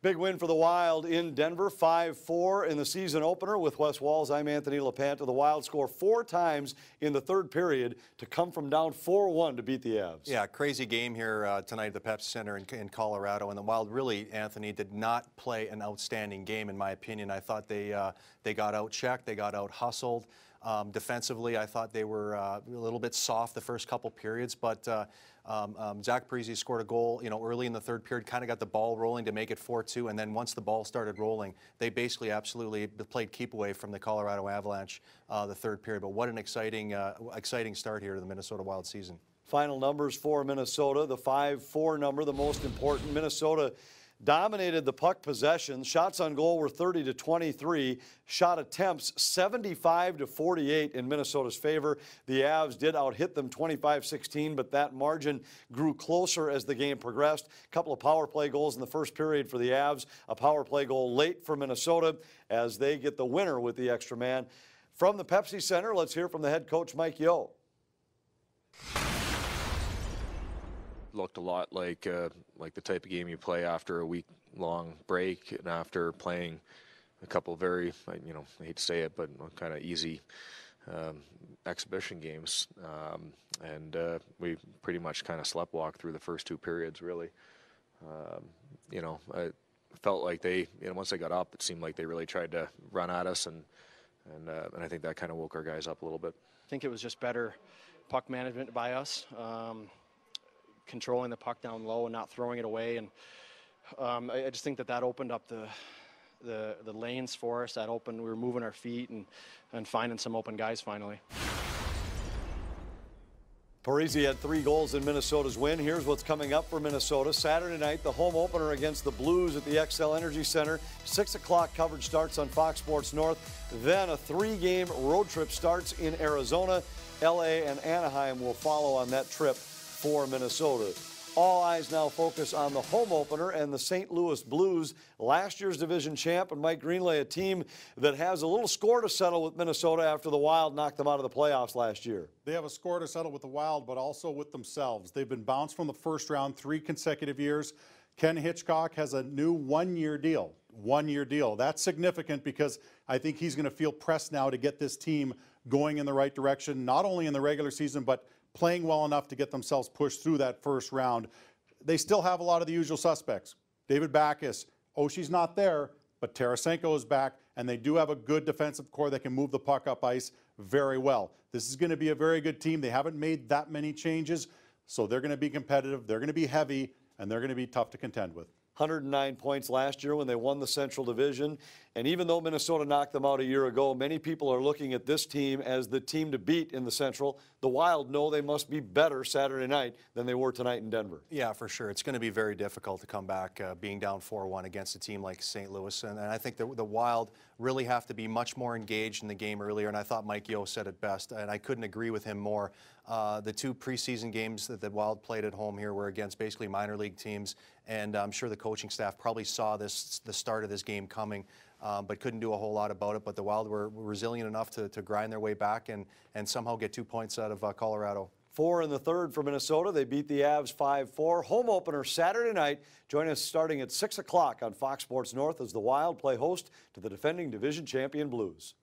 Big win for the Wild in Denver, 5-4 in the season opener. With Wes Walls, I'm Anthony LaPanta. The Wild score 4 times in the third period to come from down 4-1 to beat the Avs. Yeah, crazy game here tonight at the Pepsi Center in Colorado. And the Wild really, Anthony, did not play an outstanding game, in my opinion. I thought they got out-checked, they got out-hustled. Defensively, I thought they were a little bit soft the first couple periods, but Zach Parise scored a goal, early in the third period, kind of got the ball rolling to make it 4-2, and then once the ball started rolling, they basically absolutely played keep away from the Colorado Avalanche the third period. But what an exciting start here to the Minnesota Wild season. Final numbers for Minnesota, the 5-4 number, the most important. Minnesota dominated the puck possession. Shots on goal were 30-23. Shot attempts 75-48 in Minnesota's favor. The Avs did out-hit them 25-16, but that margin grew closer as the game progressed. A couple of power play goals in the first period for the Avs. A power play goal late for Minnesota as they get the winner with the extra man. From the Pepsi Center, let's hear from the head coach, Mike Yeo. Looked a lot like the type of game you play after a week-long break and after playing a couple of very, I hate to say it, but kind of easy exhibition games. We pretty much kind of sleptwalked through the first 2 periods, really. I felt like they, once they got up, it seemed like they really tried to run at us, and I think that kind of woke our guys up a little bit. I think it was just better puck management by us. Controlling the puck down low and not throwing it away, and I just think that opened up the lanes for us. We were moving our feet and finding some open guys finally. Parise had 3 goals in Minnesota's win. Here's what's coming up for Minnesota. Saturday night, the home opener against the Blues at the XL Energy Center. 6 o'clock coverage starts on Fox Sports North. Then a 3-game road trip starts in Arizona. LA and Anaheim will follow on that trip for Minnesota. All eyes now focus on the home opener and the St. Louis Blues, last year's division champ, and Mike Greenlay, a team that has a little score to settle with Minnesota after the Wild knocked them out of the playoffs last year. They have a score to settle with the Wild, but also with themselves. They've been bounced from the first round 3 consecutive years. Ken Hitchcock has a new 1-year deal. 1-year deal. That's significant because I think he's going to feel pressed now to get this team going in the right direction, not only in the regular season, but playing well enough to get themselves pushed through that first round. They still have a lot of the usual suspects. David Backes, Oshie's not there, but Tarasenko is back, and they do have a good defensive core that can move the puck up ice very well. This is going to be a very good team. They haven't made that many changes, so they're going to be competitive, they're going to be heavy, and they're going to be tough to contend with. 109 points last year when they won the Central Division. And even though Minnesota knocked them out a year ago, many people are looking at this team as the team to beat in the Central. The Wild know they must be better Saturday night than they were tonight in Denver. Yeah, for sure. It's going to be very difficult to come back being down 4-1 against a team like St. Louis. And I think the Wild really have to be much more engaged in the game earlier. And I thought Mike Yeo said it best, and I couldn't agree with him more. The 2 preseason games that the Wild played at home here were against basically minor league teams, and I'm sure the coaching staff probably saw the start of this game coming, but couldn't do a whole lot about it. But the Wild were resilient enough to grind their way back and somehow get 2 points out of Colorado. 4 in the third for Minnesota. They beat the Avs 5-4. Home opener Saturday night. Join us starting at 6 o'clock on Fox Sports North as the Wild play host to the defending division champion Blues.